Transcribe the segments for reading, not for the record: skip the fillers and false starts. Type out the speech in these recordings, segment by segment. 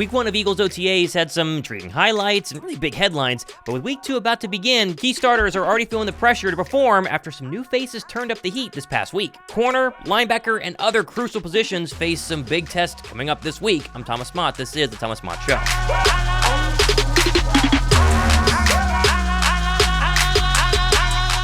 Week 1 of Eagles OTAs had some intriguing highlights and really big headlines, but with Week 2 about to begin, key starters are already feeling the pressure to perform after some new faces turned up the heat this past week. Corner, linebacker, and other crucial positions face some big tests coming up this week. I'm Thomas Mott. This is the Thomas Mott Show.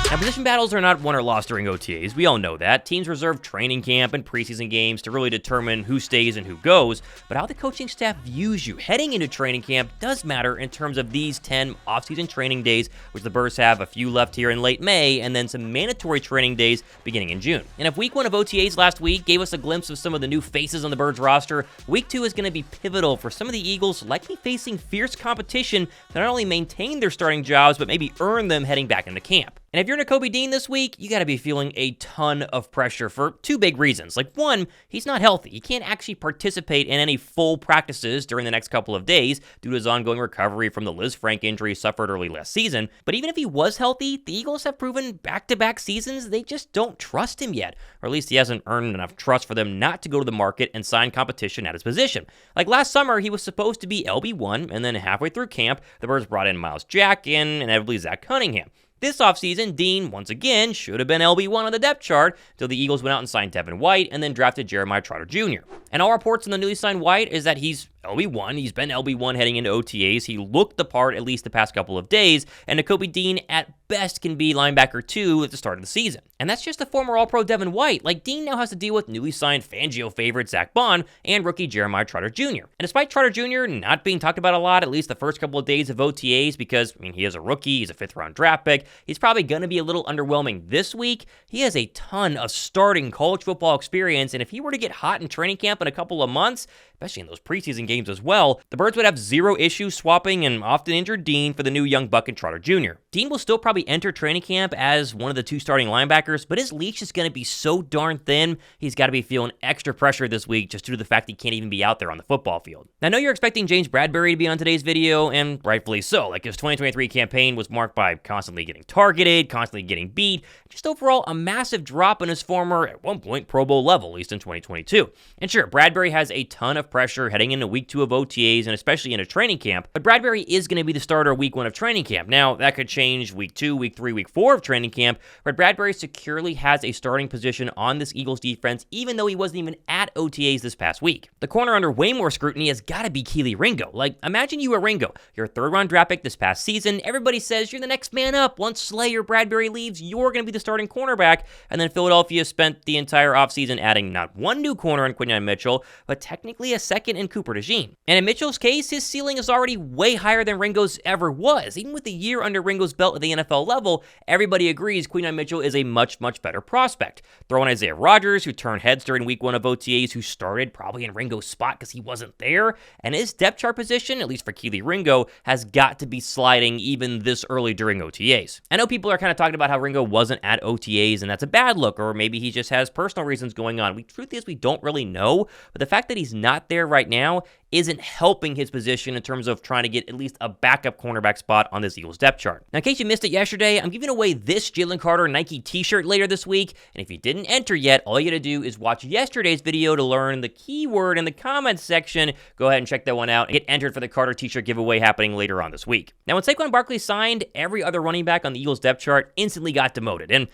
Now, position battles are not won or lost during OTAs. We all know that. Teams reserve training camp and preseason games to really determine who stays and who goes, but how the coaching staff views you heading into training camp does matter in terms of these 10 offseason training days, which the Bears have a few left here in late May, and then some mandatory training days beginning in June. And if Week 1 of OTAs last week gave us a glimpse of some of the new faces on the Bears roster, Week 2 is going to be pivotal for some of the Eagles likely facing fierce competition to not only maintain their starting jobs, but maybe earn them heading back into camp. And if you're Nakobe Dean this week, you got to be feeling a ton of pressure for two big reasons. Like, one, he's not healthy. He can't actually participate in any full practices during the next couple of days due to his ongoing recovery from the Liz Frank injury suffered early last season. But even if he was healthy, the Eagles have proven back-to-back seasons they just don't trust him yet. Or at least he hasn't earned enough trust for them not to go to the market and sign competition at his position. Like last summer, he was supposed to be LB1, and then halfway through camp, the Bears brought in Miles Jack and inevitably Zach Cunningham. This offseason, Dean, once again, should have been LB1 on the depth chart until the Eagles went out and signed Devin White and then drafted Jeremiah Trotter Jr. And all reports on the newly signed White is that he's LB1. He's been LB1 heading into OTAs. He looked the part at least the past couple of days, and Nakobe Dean at best can be linebacker 2 at the start of the season. And that's just the former All-Pro Devin White. Like, Dean now has to deal with newly signed Fangio favorite Zack Baun and rookie Jeremiah Trotter Jr. And despite Trotter Jr. not being talked about a lot, at least the first couple of days of OTAs, because, he is a rookie, he's a 5th-round draft pick, he's probably going to be a little underwhelming this week. He has a ton of starting college football experience, and if he were to get hot in training camp in a couple of months, especially in those preseason games as well, the Birds would have zero issue swapping an often injured Dean for the new young buck and Trotter Jr. Dean will still probably enter training camp as one of the 2 starting linebackers, but his leash is going to be so darn thin, he's got to be feeling extra pressure this week just due to the fact he can't even be out there on the football field. Now, I know you're expecting James Bradberry to be on today's video, and rightfully so. Like, his 2023 campaign was marked by constantly getting targeted, constantly getting beat, just overall a massive drop in his former, at one point, Pro Bowl level, at least in 2022. And sure, Bradberry has a ton of pressure heading into Week 2 of OTAs and especially into training camp, but Bradberry is going to be the starter Week 1 of training camp. Now, that could change Week 2, Week 3, Week 4 of training camp, but Bradberry securely has a starting position on this Eagles defense, even though he wasn't even at OTAs this past week. The corner under way more scrutiny has got to be Kelee Ringo. Like, imagine you were Ringo. You're a 3rd-round draft pick this past season. Everybody says you're the next man up. Once Slayer Bradberry leaves, you're going to be the starting cornerback, and then Philadelphia spent the entire offseason adding not one new corner in Quinyon Mitchell, but technically a second in Cooper DeJean. And in Mitchell's case, his ceiling is already way higher than Ringo's ever was. Even with a year under Ringo's belt at the NFL level, everybody agrees Quinyon Mitchell is a much, much better prospect. Throw in Isaiah Rodgers, who turned heads during Week 1 of OTAs, who started probably in Ringo's spot because he wasn't there, and his depth chart position, at least for Kelee Ringo, has got to be sliding even this early during OTAs. I know people are kind of talking about how Ringo wasn't at OTAs, and that's a bad look, or maybe he just has personal reasons going on. The truth is, we don't really know, but the fact that he's not there right now isn't helping his position in terms of trying to get at least a backup cornerback spot on this Eagles depth chart. Now, in case you missed it yesterday, I'm giving away this Jalen Carter Nike t-shirt later this week, and if you didn't enter yet, all you gotta do is watch yesterday's video to learn the keyword in the comments section. Go ahead and check that one out and get entered for the Carter t-shirt giveaway happening later on this week. Now, when Saquon Barkley signed, every other running back on the Eagles depth chart instantly got demoted, and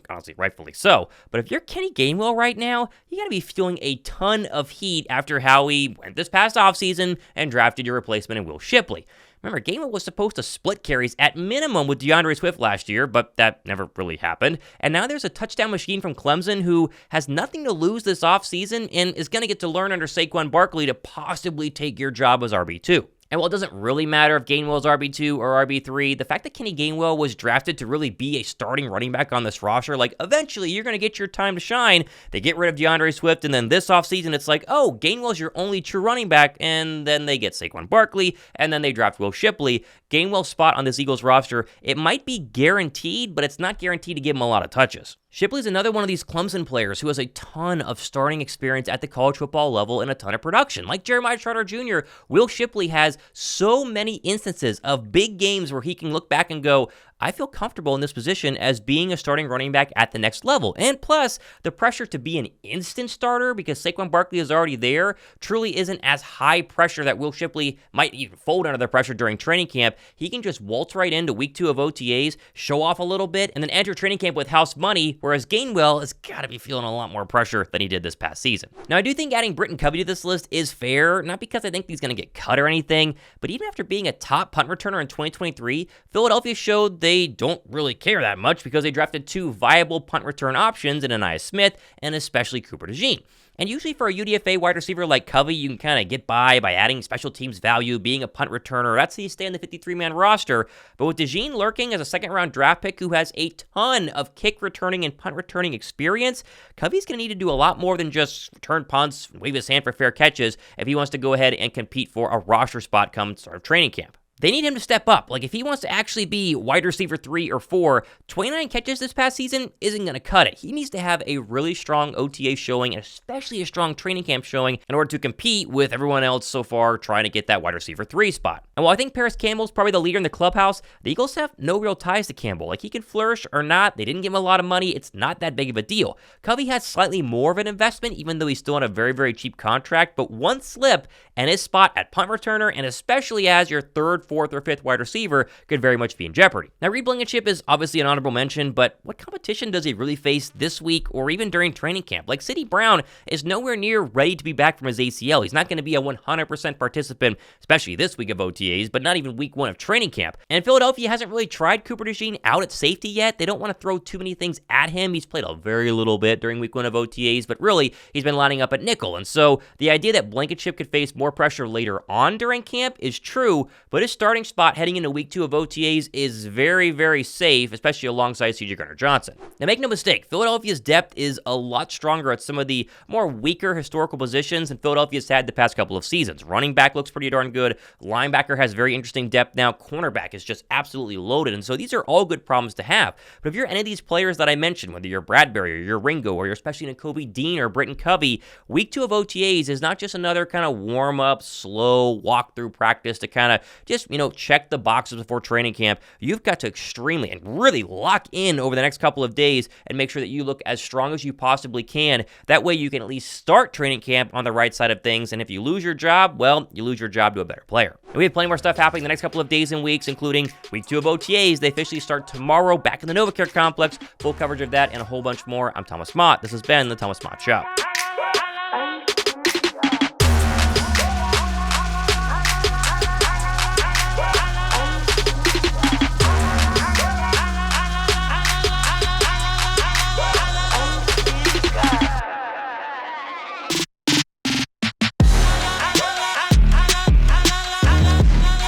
honestly, rightfully so. But if you're Kenny Gainwell right now, you gotta be feeling a ton of heat after how he went this past offseason and drafted your replacement in Will Shipley. Remember, Gainwell was supposed to split carries at minimum with DeAndre Swift last year, but that never really happened. And now there's a touchdown machine from Clemson who has nothing to lose this offseason and is going to get to learn under Saquon Barkley to possibly take your job as RB2. And while it doesn't really matter if Gainwell's RB2 or RB3, the fact that Kenny Gainwell was drafted to really be a starting running back on this roster, like, eventually you're going to get your time to shine. They get rid of DeAndre Swift, and then this offseason it's like, oh, Gainwell's your only true running back, and then they get Saquon Barkley, and then they draft Will Shipley. Gainwell's spot on this Eagles roster, it might be guaranteed, but it's not guaranteed to give him a lot of touches. Shipley's another one of these Clemson players who has a ton of starting experience at the college football level and a ton of production. Like Jeremiah Trotter Jr., Will Shipley has so many instances of big games where he can look back and go, I feel comfortable in this position as being a starting running back at the next level. And plus, the pressure to be an instant starter because Saquon Barkley is already there truly isn't as high pressure that Will Shipley might even fold under the pressure during training camp. He can just waltz right into week 2 of OTAs, show off a little bit, and then enter training camp with house money, whereas Gainwell has got to be feeling a lot more pressure than he did this past season. Now, I do think adding Britton Covey to this list is fair, not because I think he's going to get cut or anything, but even after being a top punt returner in 2023, Philadelphia showed they don't really care that much because they drafted 2 viable punt return options in Ainias Smith and especially Cooper DeJean. And usually for a UDFA wide receiver like Covey, you can kind of get by adding special teams value, being a punt returner. That's how you stay on the 53-man roster. But with DeJean lurking as a second-round draft pick who has a ton of kick returning and punt returning experience, Covey's going to need to do a lot more than just return punts, wave his hand for fair catches if he wants to go ahead and compete for a roster spot come start of training camp. They need him to step up. Like, if he wants to actually be wide receiver 3 or 4, 29 catches this past season isn't going to cut it. He needs to have a really strong OTA showing, and especially a strong training camp showing, in order to compete with everyone else so far trying to get that wide receiver 3 spot. And while I think Paris Campbell's probably the leader in the clubhouse, the Eagles have no real ties to Campbell. Like, he can flourish or not. They didn't give him a lot of money. It's not that big of a deal. Covey has slightly more of an investment, even though he's still on a very, very cheap contract, but one slip and his spot at punt returner, and especially as your 3rd, 4th, or 5th wide receiver, could very much be in jeopardy. Now, Reed Blankenship is obviously an honorable mention, but what competition does he really face this week or even during training camp? Like, Sidney Brown is nowhere near ready to be back from his ACL. He's not going to be a 100% participant, especially this week of OTAs, but not even week 1 of training camp. And Philadelphia hasn't really tried Cooper DeJean out at safety yet. They don't want to throw too many things at him. He's played a very little bit during week 1 of OTAs, but really, he's been lining up at nickel. And so the idea that Blankenship could face more pressure later on during camp is true, but his starting spot heading into week 2 of OTAs is very, very safe, especially alongside C.J. Gardner-Johnson. Now, make no mistake, Philadelphia's depth is a lot stronger at some of the more weaker historical positions than Philadelphia's had the past couple of seasons. Running back looks pretty darn good. Linebacker has very interesting depth now. Cornerback is just absolutely loaded, and so these are all good problems to have. But if you're any of these players that I mentioned, whether you're Bradberry or you're Ringo or you're especially Nakobe Dean or Britton Covey, week 2 of OTAs is not just another kind of warm-up, slow walk-through practice to kind of just, check the boxes before training camp. You've got to extremely and really lock in over the next couple of days and make sure that you look as strong as you possibly can. That way you can at least start training camp on the right side of things, and if you lose your job, well, you lose your job to a better player. And we have plenty more stuff happening the next couple of days and weeks, including week 2 of OTAs. They officially start tomorrow back in the NovaCare complex. Full coverage of that and a whole bunch more. I'm Thomas Mott. This has been the Thomas Mott Show.